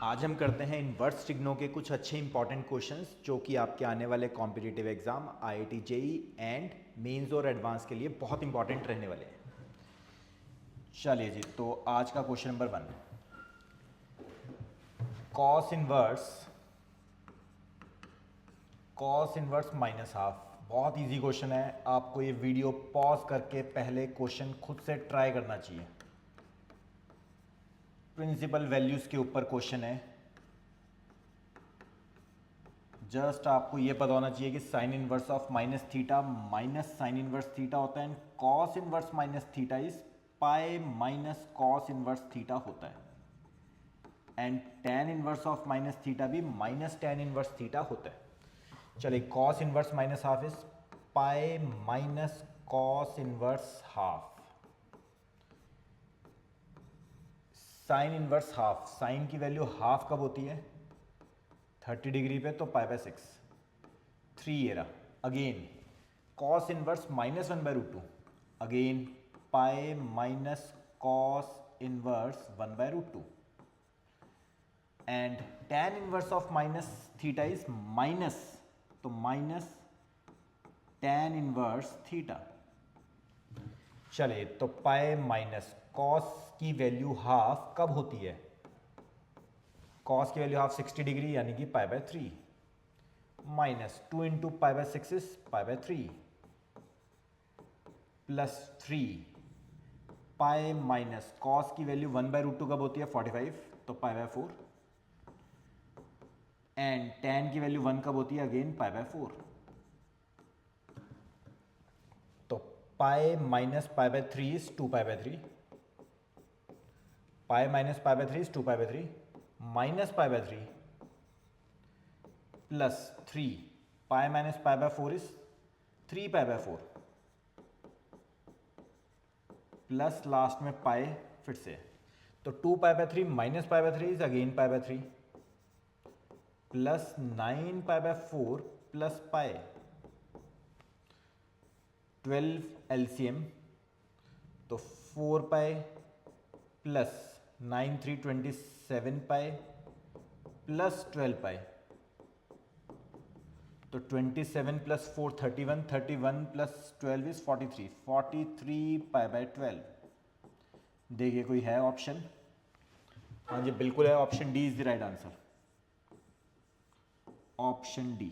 आज हम करते हैं इन्वर्स ट्रिग्नो के कुछ अच्छे इंपॉर्टेंट क्वेश्चंस जो कि आपके आने वाले competitive exam IIT JEE and mains और एडवांस के लिए बहुत इंपॉर्टेंट रहने वाले हैं। चलिए जी, तो आज का question number 1, cos inverse minus half. बहुत इजी क्वेश्चन है, आपको ये वीडियो पॉज करके पहले क्वेश्चन खुद से ट्राई करना चाहिए। प्रिंसिपल वैल्यूज के ऊपर क्वेश्चन है। जस्ट आपको ये पता होना चाहिए कि sine inverse of minus theta minus sine inverse theta होता है and cos inverse minus theta is pi minus cos inverse theta होता है and tan inverse of minus theta भी माइनस टेन इनवर्स थीटा होता है। चलिए, cos inverse minus half is pi minus cos inverse half. Sine inverse half, sine की value half कब होती है? 30 डिग्री पे, तो पाई बाय 6, 3 ये रहा। Again cos inverse minus 1/√2, again pi minus cos inverse 1/√2 and tan inverse of minus theta is minus, तो minus tan inverse theta. चलिए, तो पाई माइनस कॉस की वैल्यू हाफ कब होती है? कॉस की वैल्यू हाफ 60 डिग्री यानी कि pi by 3 minus 2 into pi by 6 is pi by 3 plus 3 pi minus cos की वैल्यू 1/√2 कब होती है? 45, तो पाई बाय 4 एंड टेन की वैल्यू 1 कब होती है? अगेन पाई बाय 4, तो pi minus pi by 3 is 2 pi by 3, pi minus pi by 3 is 2 pi by 3 minus pi by 3 plus 3 pi minus pi by 4 is 3 pi by 4 plus last में पाई फिर से, तो 2 pi by 3 minus pi by 3 is again pi by 3 plus 9 pi by 4 plus pi 12 LCM, तो 4 pi plus 9 3 27 pi plus 12 पाई, तो 27 plus 4 31, 31 plus 12 is 43, 43 pi by 12। देखिए कोई है option? हाँ जी, बिल्कुल है, option D is the right answer, option D.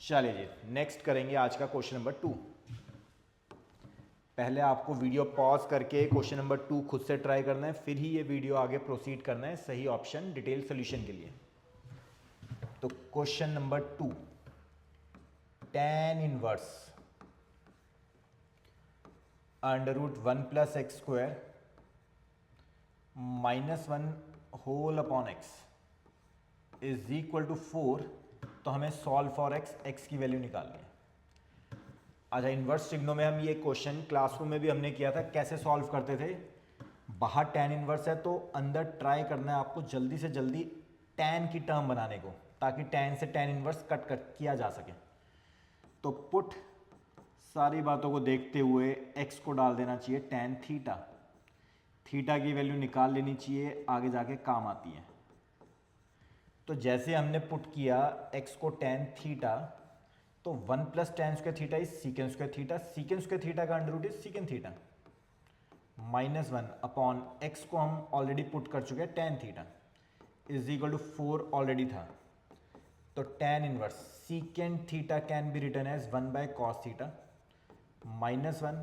चलिए जी, नेक्स्ट करेंगे आज का क्वेश्चन नंबर 2। पहले आपको वीडियो पॉज करके क्वेश्चन नंबर 2 खुद से ट्राई करना है, फिर ही ये वीडियो आगे प्रोसीड करना है सही ऑप्शन डिटेल सोल्यूशन के लिए। तो question number 2, tan inverse √1 plus x square minus 1 whole upon x is equal to 4, तो हमें सॉल्व फॉर एक्स, एक्स की वैल्यू निकालनी है। अच्छा, इन्वर्स ट्रिग्नो में हम ये क्वेश्चन क्लासरूम में भी हमने किया था। कैसे सॉल्व करते थे? बाहर tan इनवर्स है तो अंदर ट्राई करना है आपको जल्दी से जल्दी tan की टर्म बनाने को, ताकि tan से tan इनवर्स कट किया जा सके। तो पुट सारी बातों को देखते हुए x को डाल देना चाहिए tan थीटा, थीटा की वैल्यू निकाल लेनी चाहिए, आगे जाके काम आती है। तो जैसे हमने पुट किया x को tan थीटा, तो 1 plus tan square theta is secant square theta, secant square theta का under root is secant theta minus 1 upon x को हम ऑलरेडी पुट कर चुके हैं tan theta is equal to 4 already था, तो tan inverse secant theta can be written as 1 by cos theta minus 1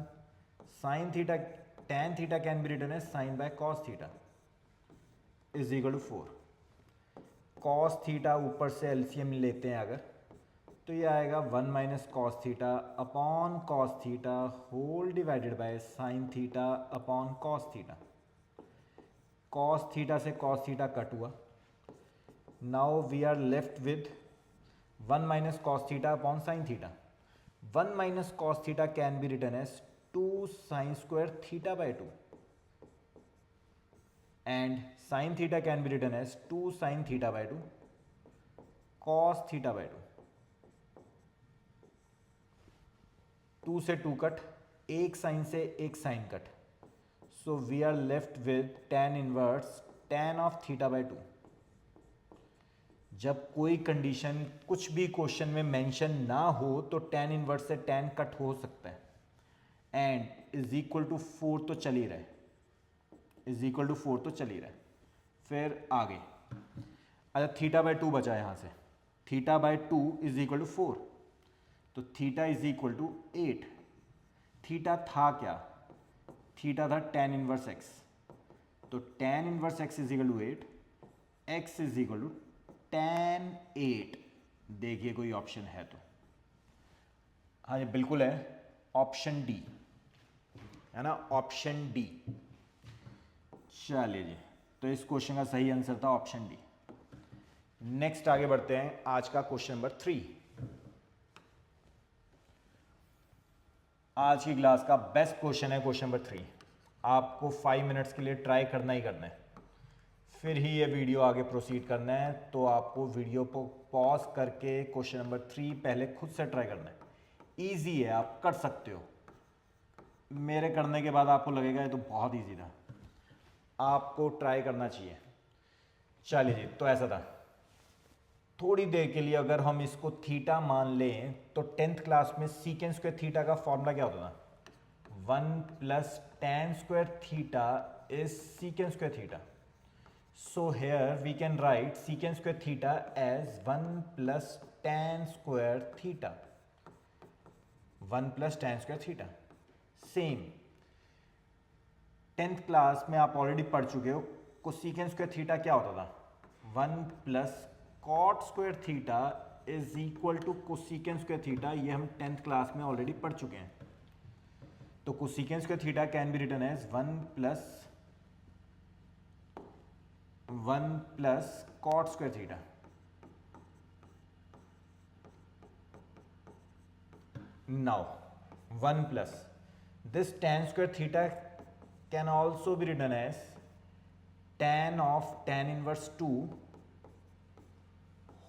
sine theta, tan theta can be written as sine by cos theta is equal to 4। Cos theta ऊपर से LCM लेते हैं अगर, तो ये आएगा 1 minus cos theta upon cos theta whole divided by sine theta upon cos theta. Cos theta से cos theta cut हुआ, now we are left with 1 minus cos theta upon sine theta. 1 minus cos theta can be written as 2 sine square theta by 2 and sine theta can be written as 2 sine theta by 2 cos theta by 2। 2 से 2 cut, एक sine से एक sine cut, so we are left with tan inverse tan of theta by 2। जब कोई condition कुछ भी question में mention ना हो तो tan इनवर्स से tan कट हो सकता है, एंड इज इक्वल टू 4 तो चल ही रहा है, इज इक्वल टू 4 तो चल ही रहा है। फिर आगे अच्छा थीटा बाय 2 बचा यहाँ से, theta by 2 is equal to 4, तो theta is equal to 8। Theta था क्या, थीटा था tan इनवर्स x, तो tan inverse x is equal to 8, x is equal to tan 8। देखिए कोई ऑप्शन है तो, हाँ ये बिल्कुल है, ऑप्शन डी है ना, ऑप्शन डी। चलिए जी, तो इस क्वेश्चन का सही आंसर था ऑप्शन डी। नेक्स्ट आगे बढ़ते हैं, आज का क्वेश्चन नंबर 3। आज की क्लास का बेस्ट क्वेश्चन है क्वेश्चन नंबर 3। आपको 5 मिनट्स के लिए ट्राई करना ही करना है, फिर ही ये वीडियो आगे प्रोसीड करना है। तो आपको वीडियो को पॉज करके क्वेश्चन नंबर 3 पहले खुद से ट्राई करना है। ईजी है, आप कर सकते हो। मेरे करने के बाद आपको लगेगा ये तो बहुत ईजी था, आपको ट्राई करना चाहिए। चलिए जी, तो ऐसा था, थोड़ी देर के लिए अगर हम इसको थीटा मान लें तो 10th क्लास में सीकेंड स्क्वायर थीटा का फॉर्मूला क्या होता था, 1 plus tan square theta is secant square theta. So here we can write secant square theta as 1 plus tan square theta, 1 plus tan square theta. Same 10th class में आप already पढ़ चुके हो, cosecant square theta क्या होता था, 1 plus cot square theta is equal to cosecant square theta. ये हम 10th क्लास में ऑलरेडी पढ़ चुके हैं। तो cosecant square theta can be written as 1 plus cot square theta. Now 1 plus this tan square theta can also be written as tan of tan inverse 2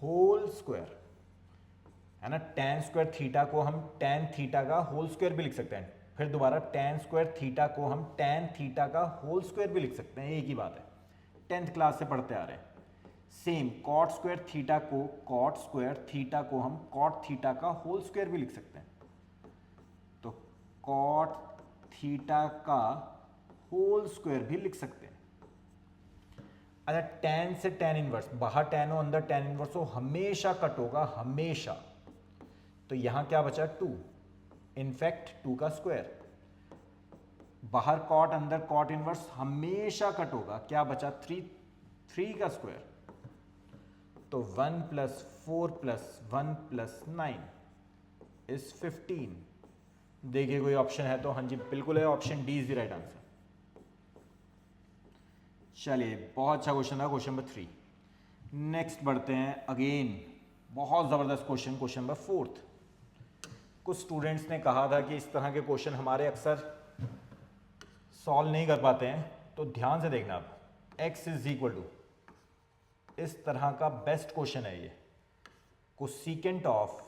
whole square, है ना। tan square theta को हम tan theta का whole square भी लिख सकते हैं। फिर दोबारा tan स्क्वायर थीटा को हम tan थीटा का होल स्क्वायर भी लिख सकते हैं, एक ही बात है, 10th क्लास से पढ़ते आ रहे हैं। सेम cot स्क्वायर थीटा को cot स्क्वायर थीटा को हम cot थीटा का होल स्क्वायर भी लिख सकते हैं। तो cot थीटा का होल स्क्वायर भी लिख सकते हैं। अच्छा tan से tan इनवर्स, बाहर tan हो अंदर tan इनवर्स हो, हमेशा कट होगा, हमेशा। तो यहां क्या बचा, 2, इनफैक्ट 2 का स्क्वायर। बाहर cot अंदर cot इनवर्स, हमेशा कट होगा, क्या बचा, 3 का स्क्वायर। तो 1 प्लस 4 प्लस 1 प्लस 9 इज 15। देखिए कोई ऑप्शन है तो, हाँ जी बिल्कुल है, option D is the right answer. चलिए बहुत अच्छा क्वेश्चन था क्वेश्चन नंबर 3। नेक्स्ट बढ़ते हैं, अगेन बहुत ज़बरदस्त क्वेश्चन, क्वेश्चन नंबर 4। कुछ स्टूडेंट्स ने कहा था कि इस तरह के क्वेश्चन हमारे अक्सर सॉल्व नहीं कर पाते हैं, तो ध्यान से देखना आप, x इज इक्वल टू, इस तरह का बेस्ट क्वेश्चन है ये, cosecant of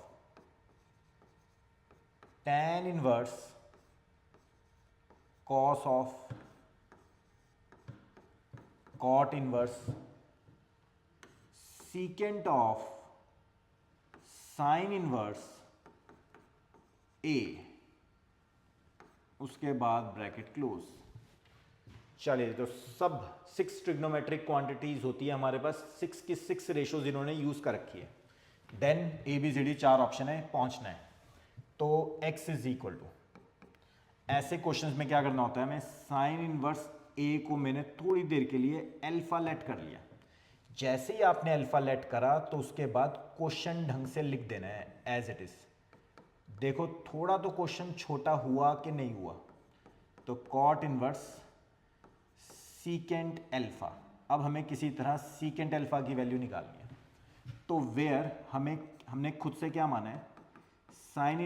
tan inverse cos of cot inverse secant of sine inverse a, उसके बाद ब्रैकेट क्लोज। चलिए, तो सब 6 ट्रिग्नोमेट्रिक क्वांटिटीज होती है हमारे पास, 6 की 6 रेशोज इन्होंने यूज कर रखी है। देन ABCD 4 ऑप्शन है, पहुंचना है। तो x इज इक्वल टू, ऐसे क्वेश्चंस में क्या करना होता है, मैं साइन इनवर्स a को मैंने थोड़ी देर के लिए अल्फा लेट कर लिया। जैसे ही आपने अल्फा लेट करा तो उसके बाद क्वेश्चन ढंग से लिख देना है एज इट इज। देखो थोड़ा तो क्वेश्चन छोटा हुआ कि नहीं हुआ, तो कॉट इनवर्स सीकेंट अल्फा। अब हमें किसी तरह सीकेंट अल्फा की वैल्यू निकालनी है। तो वेयर हमने खुद से क्या माना है, साइन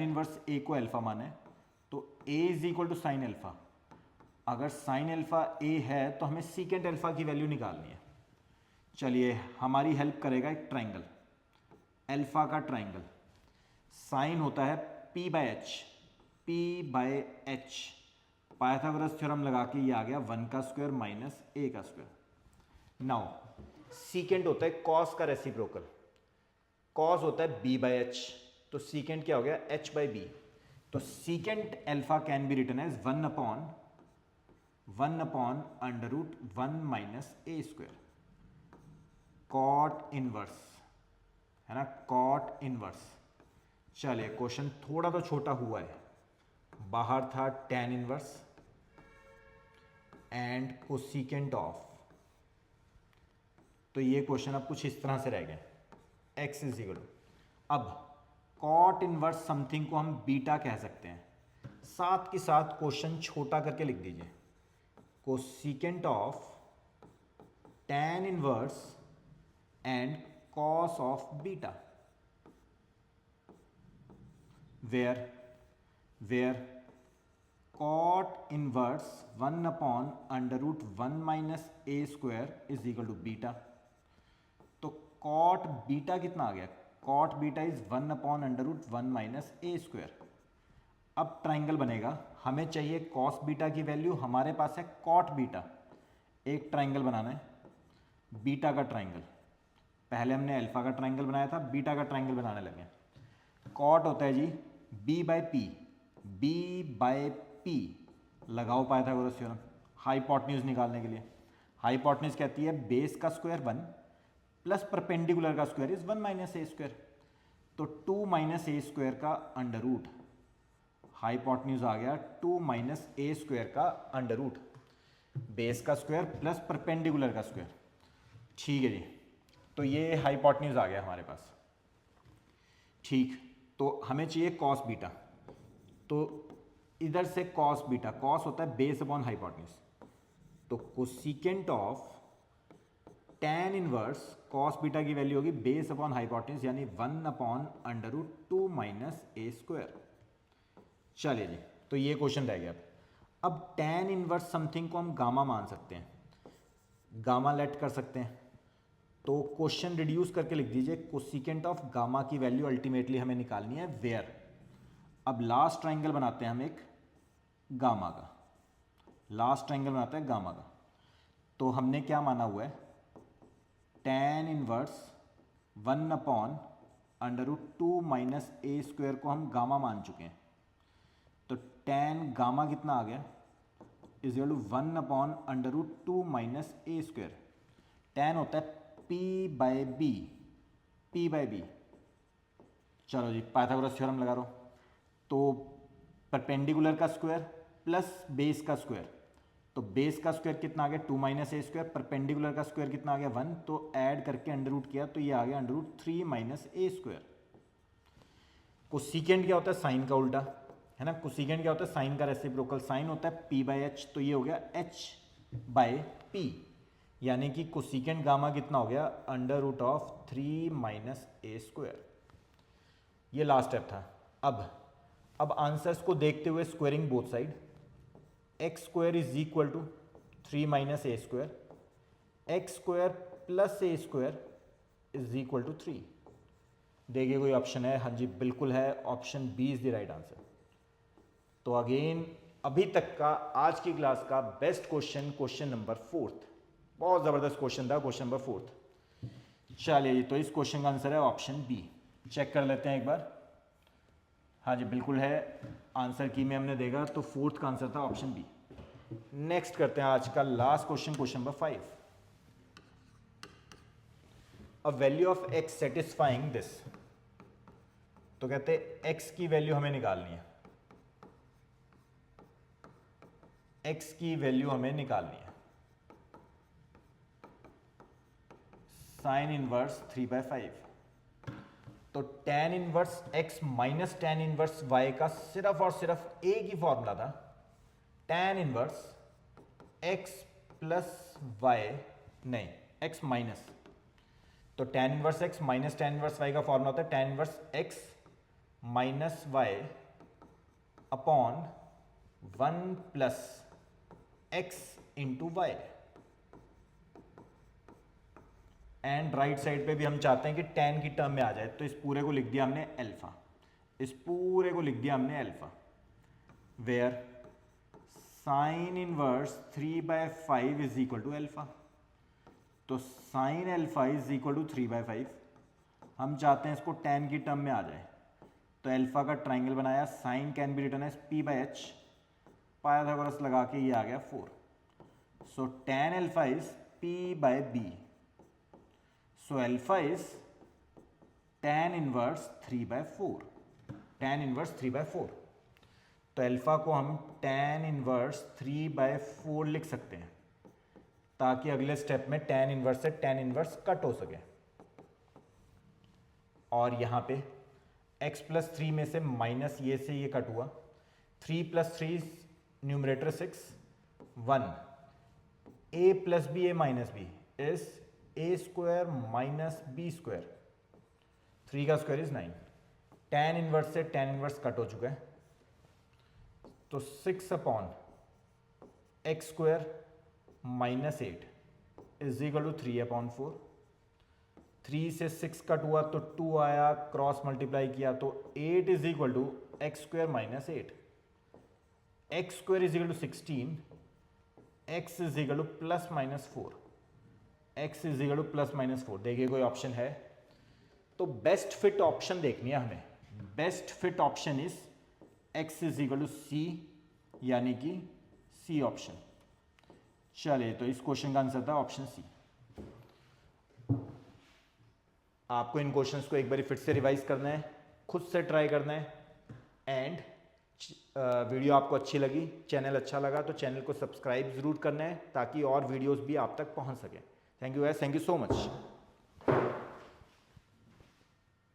इनवर्स ए को अल्फा माना है, तो A is equal to sine alpha. अगर साइन अल्फा ए है तो हमें सीकेंट अल्फा की वैल्यू निकालनी है। चलिए हमारी हेल्प करेगा एक ट्राइंगल, अल्फा का ट्राइंगल। साइन होता है p by h, Pythagoras theorem लगा के ये आ गया 1 का स्क्वायर माइनस a का स्क्वायर। नाउ सीकेंट होता है कॉस का रेसिप्रोकल, कॉस होता है b बाई एच, तो सीकेंट क्या हो गया h बाई बी। तो secant alpha can be written as 1 upon under root 1 minus A square, cot inverse है ना, कॉट इनवर्स। चलिए क्वेश्चन थोड़ा तो छोटा हुआ है, बाहर था tan inverse and cosecant of, तो ये क्वेश्चन अब कुछ इस तरह से रह गया, x इज इक्वल टू, अब कॉट इनवर्स समथिंग को हम बीटा कह सकते हैं, साथ के साथ क्वेश्चन छोटा करके लिख दीजिए, cosecant of tan inverse and cos of beta, where cot inverse 1 upon under root 1 minus A square is equal to beta. तो cot बीटा कितना आ गया, cot beta is 1 upon under root 1 minus A square. अब triangle बनेगा, हमें चाहिए cos beta की value, हमारे पास है cot बीटा। एक ट्राइंगल बनाना है, बीटा का ट्राइंगल, पहले हमने अल्फा का ट्राइंगल बनाया था, बीटा का ट्राइंगल बनाने लगे। cot होता है जी b by p, b by p, लगाओ पाइथागोरस थ्योरम हाइपोटेन्यूज निकालने के लिए। हाइपोटेन्यूज कहती है बेस का स्क्वायर 1 प्लस परपेंडिकुलर का square is 1 minus A square, तो 2 माइनस ए स्क्वायर का अंडर रूट, हाइपोटेन्यूज आ गया 2 माइनस ए स्क्वायर का अंडर रूट, बेस का स्क्वायर प्लस परपेंडिकुलर का स्क्वायर। ठीक है जी, तो ये हाइपोटेन्यूज आ गया हमारे पास। ठीक, तो हमें चाहिए कॉस बीटा, तो इधर से कॉस बीटा, कॉस होता है बेस अपॉन हाइपोटेन्यूज, तो cosecant of tan inverse cos beta की वैल्यू होगी बेस अपॉन हाइपोटेन्यूज, यानी 1 अपॉन अंडर रूट 2 माइनस ए स्क्वायर। चलिए जी, तो ये क्वेश्चन रह गया। अब tan इनवर्स समथिंग को हम गामा मान सकते हैं, गामा लेट कर सकते हैं, तो क्वेश्चन रिड्यूस करके लिख दीजिए कोसिकेंट ऑफ गामा की वैल्यू अल्टीमेटली हमें निकालनी है वेयर। अब लास्ट ट्राइंगल बनाते हैं हम एक गामा का, लास्ट ट्राइंगल बनाते हैं गामा का, तो हमने क्या माना हुआ है, tan inverse 1 upon under root 2 minus ए स्क्वायर को हम गामा मान चुके हैं, तो tan गामा कितना आ गया is equal to 1 upon under root 2 minus A square. tan होता है p by b, p by b. चलो जी, पाइथागोरस थ्योरम लगा रहा हूँ, तो परपेंडिकुलर का स्क्वायर प्लस बेस का स्क्वायर, तो बेस का स्क्वायर कितना आ गया 2 माइनस ए स्क्वायर, परपेंडिकुलर का स्क्वायर कितना आ गया 1, तो ऐड करके अंडर रूट किया तो ये आ गया अंडर रूट 3 माइनस ए स्क्वायर। कोसिकेंट क्या होता है, साइन का उल्टा है ना, कोसिकेंट क्या होता है, साइन का रेसिप्रोकल, साइन होता है p बाई एच, तो ये हो गया h बाई पी, यानी कि कोसिकेंट गामा कितना हो गया under root of 3 minus A square. ये लास्ट स्टेप था। अब आंसर्स को देखते हुए squaring both side, x square is equal to 3 minus A square, x square plus a square is equal to 3। देखिए कोई ऑप्शन है, हाँ जी बिल्कुल है, option b is the right answer. तो अगेन अभी तक का आज की क्लास का बेस्ट क्वेश्चन, क्वेश्चन नंबर 4, बहुत ज़बरदस्त क्वेश्चन था, क्वेश्चन नंबर 4। चलिए, तो इस क्वेश्चन का आंसर है ऑप्शन बी। चेक कर लेते हैं एक बार, हाँ जी बिल्कुल है, आंसर की में हमने देखा तो 4th का आंसर था ऑप्शन बी। नेक्स्ट करते हैं आज का last question, question number 5। A value of x satisfying this, तो कहते हैं एक्स की वैल्यू हमें निकालनी है, एक्स की वैल्यू हमें निकालनी है, साइन इनवर्स 3/5, तो tan inverse x minus tan inverse y का सिर्फ और सिर्फ एक ही फॉर्मूला था, tan inverse x plus y, नहीं x माइनस, तो tan inverse x minus tan inverse y का फॉर्मूला होता है tan inverse x minus y upon 1 plus x into y, and right side पे भी हम चाहते हैं कि tan की टर्म में आ जाए, तो इस पूरे को लिख दिया हमने अल्फा, इस पूरे को लिख दिया हमने alpha, where sine inverse 3/5 is equal to alpha. तो sine alpha is equal to 3/5। हम चाहते हैं इसको tan की टर्म में आ जाए, तो एल्फा का ट्राइंगल बनाया, sine can be written as p/h, Pythagoras लगा के ये आ गया 4। So tan alpha is p/b, so alpha is tan inverse 3/4, tan inverse 3/4। तो एल्फा को हम tan इनवर्स 3/4 लिख सकते हैं, ताकि अगले स्टेप में tan इनवर्स से tan इनवर्स कट हो सके। और यहाँ पे x प्लस 3 में से माइनस ये से ये कट हुआ, 3 plus 3 numerator 6 1, a plus b a minus b is a square minus b square, 3 का स्क्वायर इज 9। tan इनवर्स से tan इनवर्स कट हो चुका है, तो 6/x square minus 8 is equal to 3/4। 3 से 6 कट हुआ तो 2 आया, क्रॉस मल्टीप्लाई किया तो 8 is equal to x square minus 8। X square is equal to 16, x is equal to plus minus 4, x is equal to plus minus 4। देखिए कोई option है तो बेस्ट फिट ऑप्शन देखनी है हमें। Best fit option is x is equal to C, यानी कि C option. चलिए, तो इस क्वेश्चन का आंसर था ऑप्शन सी। आपको इन क्वेश्चंस को एक बार फिर से रिवाइज करना है, खुद से ट्राई करना है। एंड वीडियो आपको अच्छी लगी, चैनल अच्छा लगा तो चैनल को सब्सक्राइब ज़रूर करना है, ताकि और वीडियोस भी आप तक पहुंच सके। Thank you guys, thank you so much.